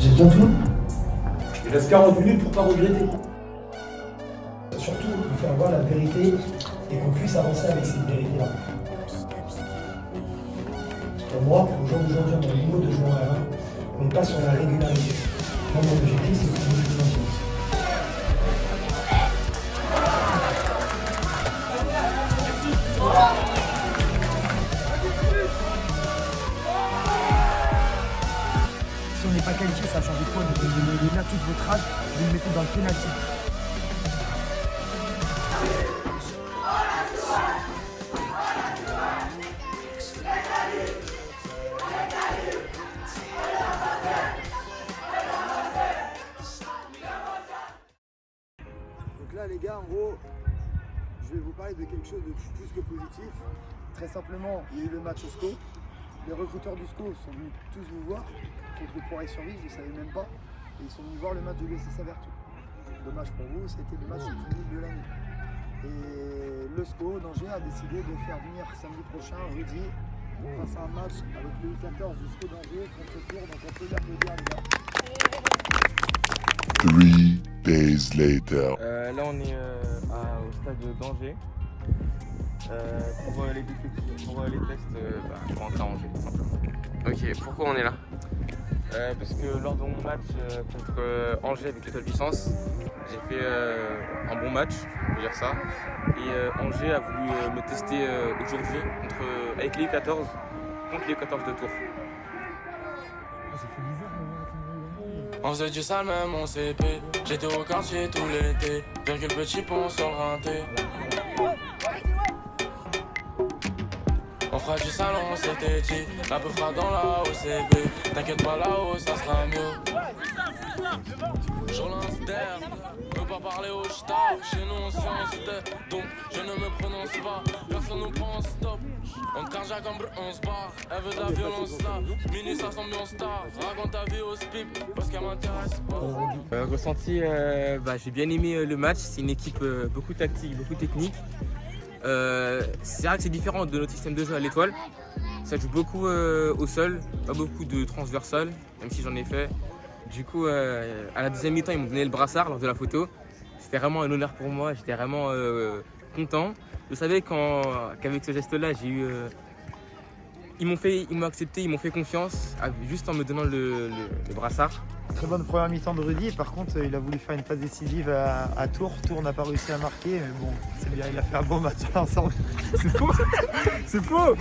J'ai besoin de tout. Il reste 40 minutes pour pas regretter. Surtout, il faut avoir la vérité et qu'on puisse avancer avec cette vérité-là. Pour moi, aujourd'hui, on a le niveau de jouer en R1, on passe sur la régularité. Moi, mon objectif, c'est de trouver une dimension. Si on n'est pas qualifié, ça a changé quoi? De donner là toute votre âge, vous le mettez dans le pénalty. Donc là les gars, en gros, je vais vous parler de quelque chose de plus que positif. Très simplement, il y a eu le match au SCO. Les recruteurs du SCO sont venus tous vous voir contre le Poiré-sur-Vice, je ne savais même pas. Et ils sont venus voir le match de l'USC Savertou. Dommage pour vous, c'était le match le plus nul de l'année. Et le SCO d'Angers a décidé de faire venir samedi prochain Rudy face à un match avec le U14 du SCO d'Angers contre Tours. Donc on peut l'applaudir les gars. 3 days later. Là on est au stade d'Angers pour les tests pour entrer à Angers tout simplement. Ok, pourquoi on est là? Parce que lors de mon match contre Angers avec l'étoile du sens, j'ai fait un bon match, on peut dire ça. Et Angers a voulu me tester aujourd'hui avec les 14 contre les 14 de Tours. On faisait du sale même en CP. J'étais au quartier tout l'été. Virgule petit pont sur le rinté. On fera du salon, on s'était dit. La peu fera dans la OCB. T'inquiète pas là-haut, ça sera mieux. Je relance d'air. Peux pas parler au star. Chez nous on science tête. Donc je ne me prononce pas. Personne nous prend en stop. On te carjack comme on se barre. Elle veut de la violence là. Mini ça semble en star. Raconte ta vie au spip. Parce qu'elle m'intéresse pas. Ressenti, j'ai bien aimé le match. C'est une équipe beaucoup tactique, beaucoup technique. C'est vrai que c'est différent de notre système de jeu à l'étoile. Ça joue beaucoup au sol, pas beaucoup de transversal, même si j'en ai fait. Du coup, à la deuxième mi-temps, ils m'ont donné le brassard lors de la photo. C'était vraiment un honneur pour moi, j'étais vraiment content. Je savais qu'avec ce geste-là, j'ai eu. Ils m'ont accepté, ils m'ont fait confiance, juste en me donnant le brassard. Très bonne première mi-temps de Rudy. Par contre, il a voulu faire une passe décisive à Tours. Tours n'a pas réussi à marquer. Mais bon, c'est bien, il a fait un beau match ensemble. C'est faux. C'est faux.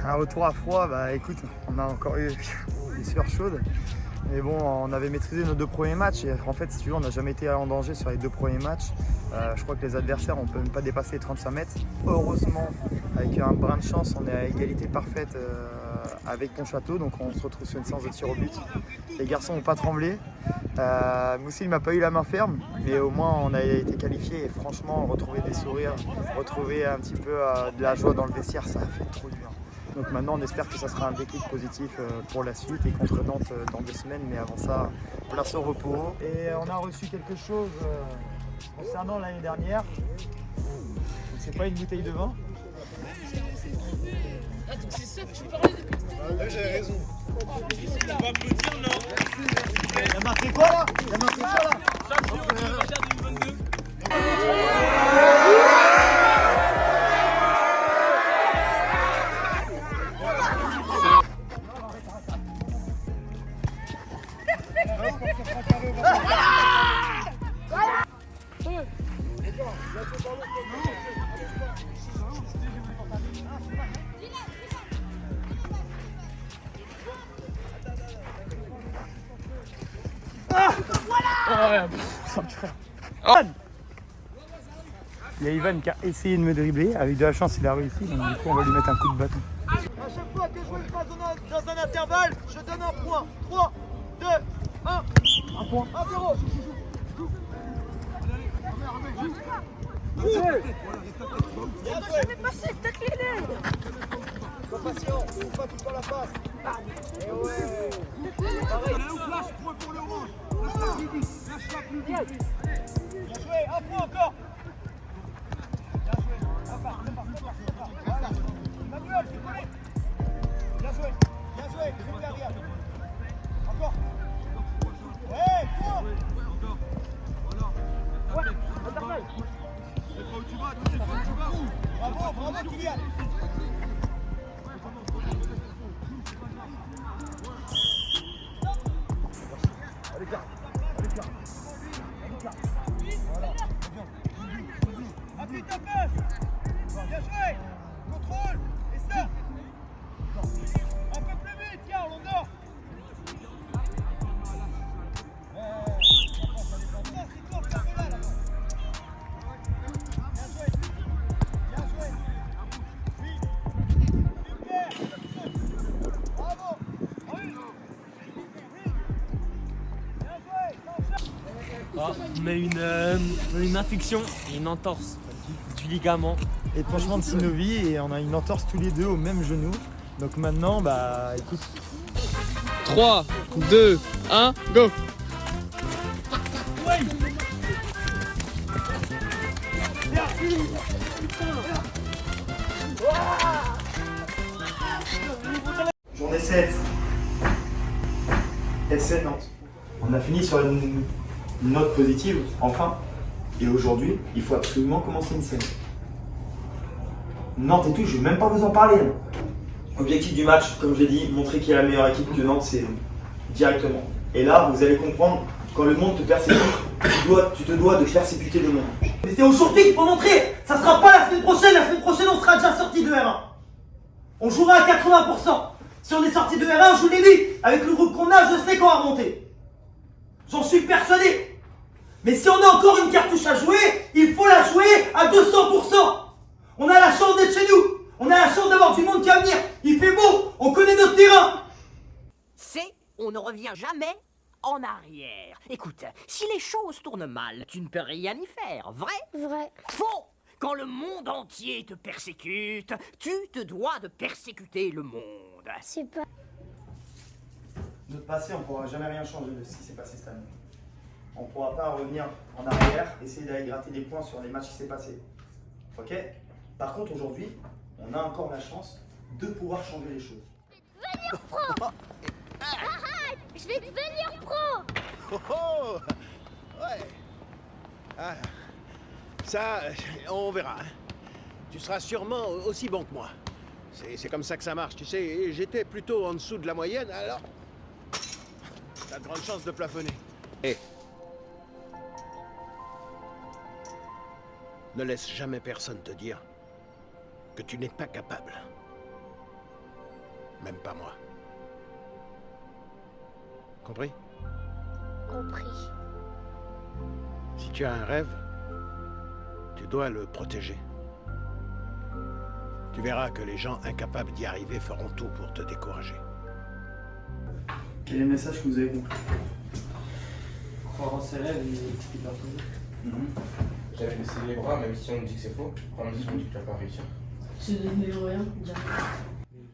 Un retour à froid, écoute, on a encore eu des sueurs chaudes. Mais bon, on avait maîtrisé nos 2 premiers matchs. Et en fait, si tu veux, on n'a jamais été en danger sur les 2 premiers matchs. Je crois que les adversaires, on ne peut même pas dépasser les 35 mètres. Heureusement, avec un brin de chance, on est à égalité parfaite avec Pontchâteau. Donc on se retrouve sur une séance de tir au but. Les garçons n'ont pas tremblé. Moussil m'a pas eu la main ferme, mais au moins on a été qualifié. Et franchement, retrouver des sourires, retrouver un petit peu de la joie dans le vestiaire, ça a fait trop du bien. Donc maintenant, on espère que ça sera un déclic positif pour la suite et contre Nantes dans 2 semaines. Mais avant ça, place au repos. Et on a reçu quelque chose concernant l'année dernière. C'est pas une bouteille de vin. Ah, donc c'est ça que tu parlais depuis. J'avais raison. On va applaudir, non? Il a marqué quoi là? Il a marqué quoi là? Champion du Rocher 2022. Il y a Ivan qui a essayé de me dribbler. Avec de la chance, il a réussi. Donc du coup, on va lui mettre un coup de bâton. À chaque fois que je vois une passe dans un intervalle, je donne un point. 3, 2, 1. Un point. 1-0. Je vais passer, taclez-les. Sois patient, il ne faut pas tout le temps la passe. Et ouais. Pareil. Pour le orange. Lâche-la plus vite. Bien joué, un point encore. Bien joué. Repars. Voilà. Manuel, tu connais. Bien joué. Bien joué. Dribble derrière. Encore. On a une infection et une entorse du ligament. Épanchement de synovie et on a une entorse tous les deux au même genou. Donc maintenant, bah écoute. 3, 2, 1, go! Journée 7. FC Nantes. On a fini sur une note positive, enfin. Et aujourd'hui, il faut absolument commencer une scène. Nantes et tout, je vais même pas vous en parler. Objectif du match, comme je l'ai dit, montrer qu'il y a la meilleure équipe que Nantes, c'est directement. Et là, vous allez comprendre, quand le monde te persécute, tu te dois de persécuter le monde. Mais c'est aujourd'hui qu'il faut montrer. Ça sera pas la semaine prochaine on sera déjà sorti de R1. On jouera à 80%. Si on est sorti de R1, je vous l'ai dit, avec le groupe qu'on a, je sais qu'on va remonter. J'en suis persuadé. Mais si on a encore une cartouche à jouer, il faut la jouer à 200%. On a la chance d'être chez nous. On a la chance d'avoir du monde qui va venir. Il fait beau. On connaît notre terrain. On ne revient jamais en arrière. Écoute, si les choses tournent mal, tu ne peux rien y faire, vrai? Vrai. Faux! Quand le monde entier te persécute, tu te dois de persécuter le monde. C'est pas... Notre passé, on ne pourra jamais rien changer de ce qui s'est passé cette année. On ne pourra pas revenir en arrière, essayer d'aller gratter des points sur les matchs qui s'est passé. Ok? Par contre, aujourd'hui, on a encore la chance de pouvoir changer les choses. Devenir pro! Arrête! Je vais devenir pro! Oh oh! Ouais. Ah, ça, on verra. Tu seras sûrement aussi bon que moi. C'est comme ça que ça marche, tu sais. J'étais plutôt en dessous de la moyenne, alors... T'as de grandes chances de plafonner. Hé. Ne laisse jamais personne te dire que tu n'es pas capable. Même pas moi. Compris? Compris. Si tu as un rêve, tu dois le protéger. Tu verras que les gens incapables d'y arriver feront tout pour te décourager. Quel est le message que vous avez compris? Croire en ses rêves et hyper posé. J'avais laissé les bras, même si on me dit que c'est faux. Même si on me dit que tu vas pas réussir. C'est devenu rien.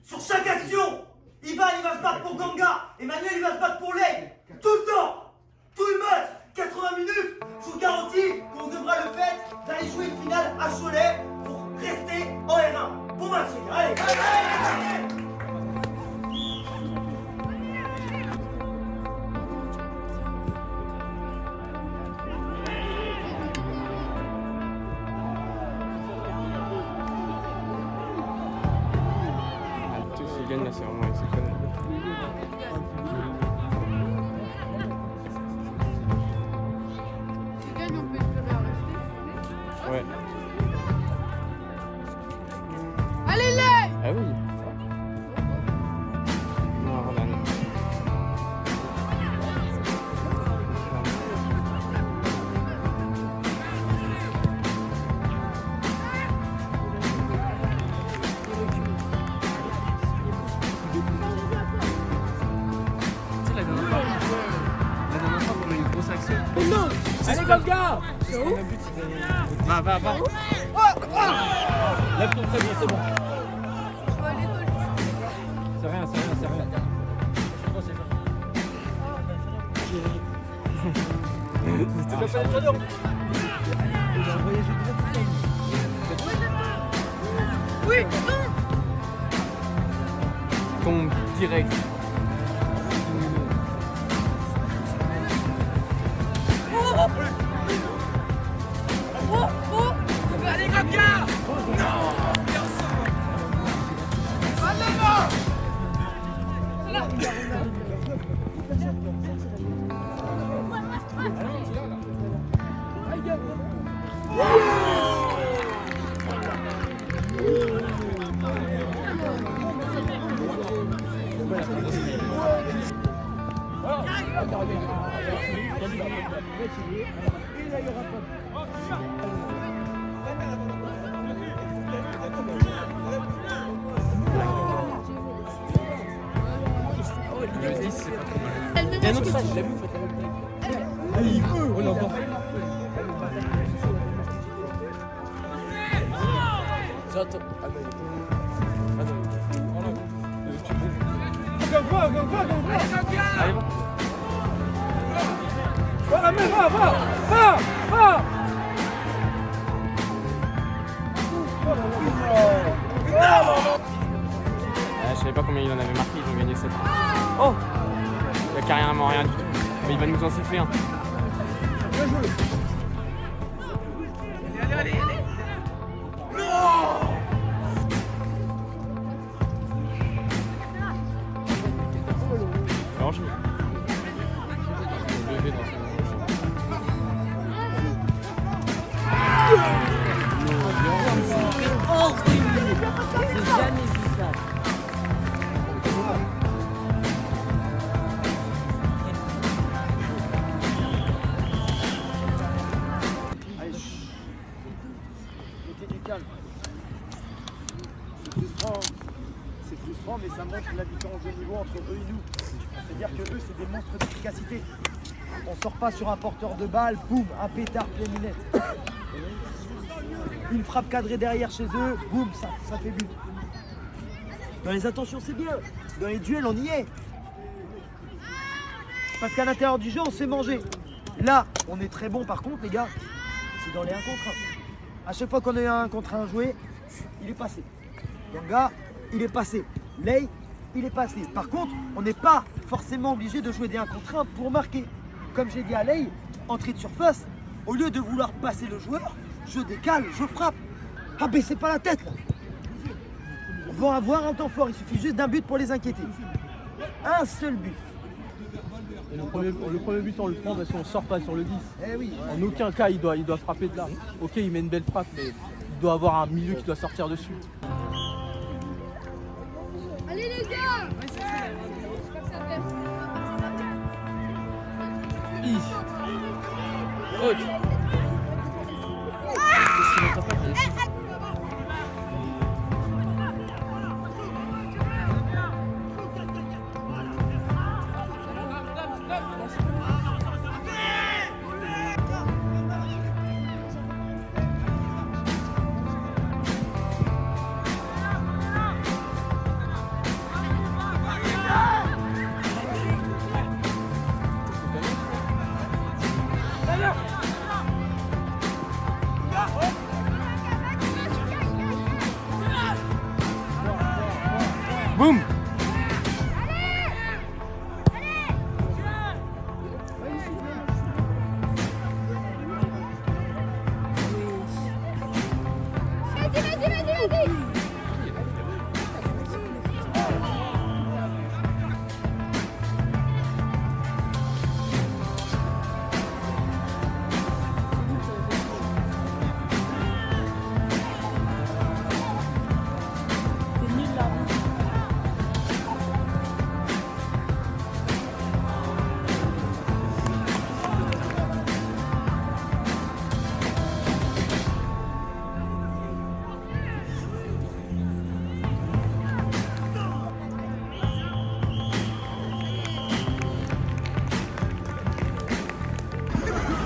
Sur chaque action, Ivan il va se battre pour Ganga, Emmanuel il va se battre pour l'aigle. Tout le temps, tout le match, 80 minutes. Je vous garantis qu'on devra le fait d'aller jouer une finale à Cholet pour rester en R1. Bon match les gars, allez, allez, allez, allez. S'il gagne là, c'est vraiment exceptionnel. S'il gagne, on peut espérer en rester. Ouais. Allez, les! Ah oui. Non, Roland. Allez, Ganga! Va. Lève-toi, c'est bon, c'est bon. C'est rien. Oui, Tombe direct. allez, Ganga! Le 10, c'est pas trop mal. Je savais pas combien il en avait marqué, ils ont gagné 7. Oh, il n'y a carrément rien du tout. Mais il va nous en siffler un. Franchement. Je vais lever dans ce Allez, chut. Mettez du calme. C'est frustrant, mais ça montre la différence de niveau entre eux et nous. C'est-à-dire que eux, c'est des monstres d'efficacité. On sort pas sur un porteur de balle, boum, un pétard plein minette. Une frappe cadrée derrière chez eux, boum, ça fait but. Dans les intentions, c'est bien. Dans les duels, on y est. Parce qu'à l'intérieur du jeu, on se fait manger. Là, on est très bon par contre, les gars. C'est dans les 1 contre 1. À chaque fois qu'on a eu un 1 contre 1 joué, il est passé. Ganga, il est passé. Lei, il est passé. Par contre, on n'est pas forcément obligé de jouer des 1 contre 1 pour marquer. Comme j'ai dit à Lei, entrée de surface, au lieu de vouloir passer le joueur, je décale, je frappe. Ah, baissez pas la tête là. On va avoir un temps fort, il suffit juste d'un but pour les inquiéter. Un seul but. Et le premier but, on le prend parce qu'on sort pas sur le 10. Eh oui. En aucun cas, il doit frapper de là. Ok, il met une belle frappe, mais il doit avoir un milieu qui doit sortir dessus. Allez les gars! Boum. Vas-y.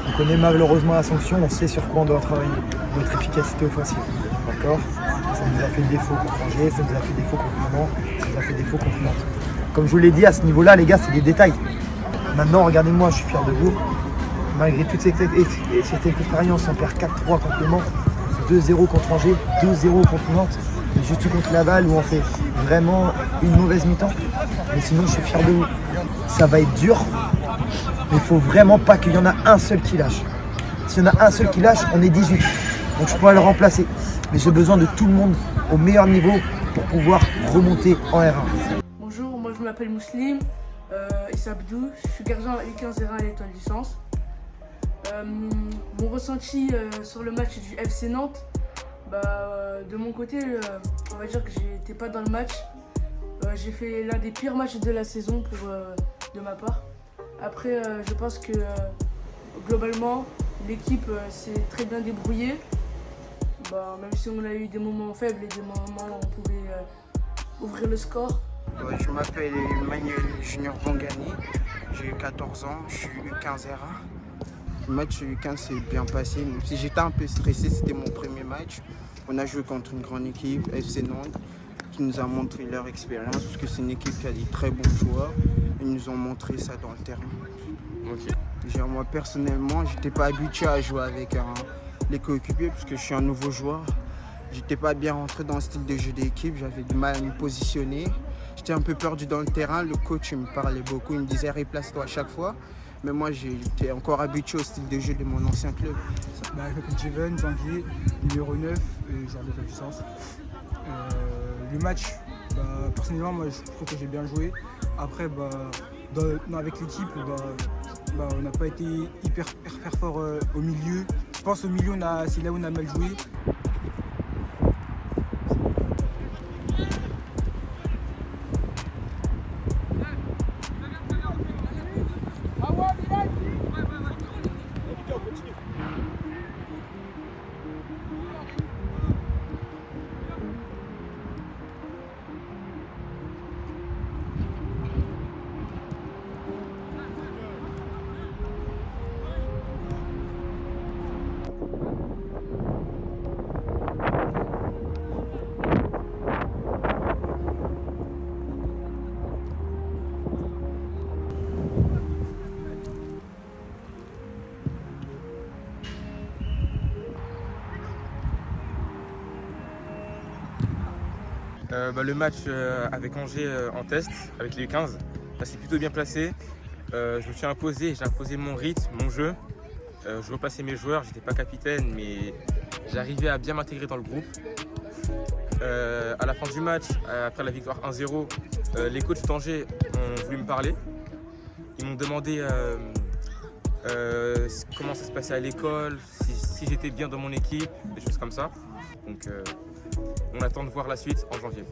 On connaît malheureusement la sanction, on sait sur quoi on doit travailler. Notre efficacité offensive. D'accord? Ça nous a fait défaut contre Angers, ça nous a fait défaut contre Lyon, ça nous a fait défaut contre Nantes. Comme je vous l'ai dit, à ce niveau-là, les gars, c'est des détails. Maintenant, regardez-moi, je suis fier de vous. Malgré toute cette expérience, on perd 4-3 contre Le Mans, 2-0 contre Angers, 2-0 contre Nantes, et juste contre Laval où on fait vraiment une mauvaise mi-temps. Mais sinon, je suis fier de vous. Ça va être dur, mais il faut vraiment pas qu'il y en a un seul qui lâche. S'il y en a un seul qui lâche, on est 18. Donc je pourrais le remplacer. Mais j'ai besoin de tout le monde au meilleur niveau pour pouvoir remonter en R1. Bonjour, moi je m'appelle Mousselim, Issa Abdou, je suis gardien à U15-01 à l'Étoile du Sens. Mon ressenti sur le match du FC Nantes, de mon côté, on va dire que j'étais pas dans le match. J'ai fait l'un des pires matchs de la saison de ma part. Après, je pense que globalement, l'équipe s'est très bien débrouillée. Même si on a eu des moments faibles et des moments où on pouvait ouvrir le score. Je m'appelle Emmanuel Junior Bongani, j'ai 14 ans, je suis U15-01. Le match U15 s'est bien passé, même si j'étais un peu stressé, c'était mon premier match. On a joué contre une grande équipe, FC Nantes, qui nous a montré leur expérience, parce que c'est une équipe qui a des très bons joueurs. Ils nous ont montré ça dans le terrain. Genre, moi personnellement, j'étais pas habitué à jouer avec les coéquipiers, parce que je suis un nouveau joueur. J'étais pas bien rentré dans le style de jeu d'équipe, j'avais du mal à me positionner. J'étais un peu perdu dans le terrain, le coach il me parlait beaucoup, il me disait replace-toi à chaque fois. Mais moi j'étais encore habitué au style de jeu de mon ancien club. Je m'appelle Jeven Zanguier, numéro 9, joueur de puissance. Le match, personnellement moi je trouve que j'ai bien joué. Après avec l'équipe, on n'a pas été hyper fort au milieu. Je pense au milieu c'est là où on a mal joué. Le match avec Angers en test, avec les U15, ça s'est plutôt bien placé. Je me suis imposé, j'ai imposé mon rythme, mon jeu. Je replaçais mes joueurs, j'étais pas capitaine, mais j'arrivais à bien m'intégrer dans le groupe. À la fin du match, après la victoire 1-0, les coachs d'Angers ont voulu me parler. Ils m'ont demandé comment ça se passait à l'école, si j'étais bien dans mon équipe, des choses comme ça. Donc on attend de voir la suite en janvier.